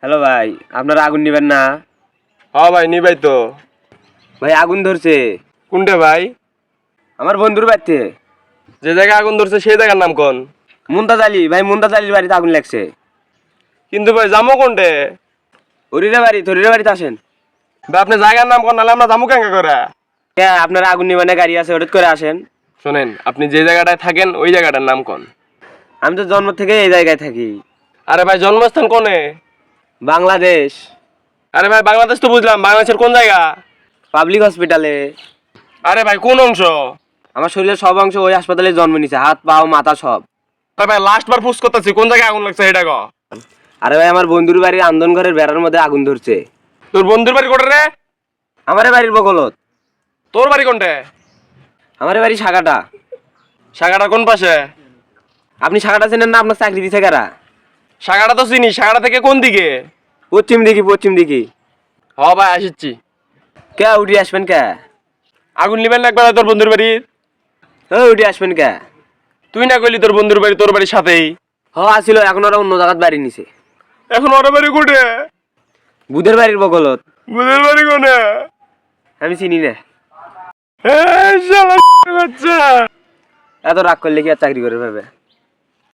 Hello ভাই, আপনারা আগুন নিবেন না? হ্যাঁ ভাই নিবাই তো। ভাই আগুন ধরছে কোনটা ভাই? আমার বন্ধুর বাড়িতে। যে জায়গায় আগুন ধরছে সেই জায়গার নাম কোন? মুমতাজ আলী ভাই, মুমতাজ আলীর বাড়িতে আগুন লাগছে। কিন্তু ভাই যাবো কোনটে? হরিরা বাড়িতে আসেন। ভাই আপনি জায়গার নাম কোন, নাহলে আমরা যাবো কেঙ্গা করে? কে আপনারা আগুন নিবেন না? গাড়ি আছে, হঠাৎ করে আসেন। শোনেন, আপনি যে জায়গাটায় থাকেন ওই জায়গাটার নাম কোন? আমি তো জন্ম থেকে এই জায়গায় থাকি। আরে ভাই জন্মস্থান কোনে? বাংলাদেশ। আরে ভাই বাংলাদেশ তো বুঝলাম, বাংলাদেশের কোন জায়গা? পাবলিক হসপিটালে। আরে ভাই কোন অংশ? আমার শরীরের সব অংশ ওই হাসপাতালে জন্ম নিছে, হাত পাও মাথা সব। আরে ভাই লাস্ট বার পুশ করতেছি, কোন জায়গায় আগুন লাগছে এটা কো? আরে ভাই আমার বন্ধুর বাড়ির আন্দন ঘরের বেড়ার মধ্যে আগুন ধরছে। তোর বন্ধুর বাড়ি কোটে রে? আমার বাড়ির বগলত। তোর বাড়ি কোনটে? আমার বাড়ি সাগাটা। শাখাটা কোন পাশে? আপনি সাগাটা চেনেন না? আপনার চাকরি দিছে কারা? শাখাটা তো চিনি, শাখাটা থেকে কোন দিকে? পশ্চিম দিকে। হ ভাই আসিচ্ছি। কে উঠে আসবেন কে? আগুন নিবেন না একবার তোর বন্ধুর বাড়ি? উঠে আসবেন কে? তুই না কইলি তোর বন্ধুর বাড়ি তোর বাড়ির সাথেই? আসিল, এখন ওরা অন্য জায়গাত বাড়ি নিছে। এখন ওর বাড়ি কোটে? বুধের বাড়ির বগলত। বুধের বাড়ি কোনে? আমি চিনি না। শালা বাচ্চা। এত রাগ করলে কি আর চাকরি করে পাবে?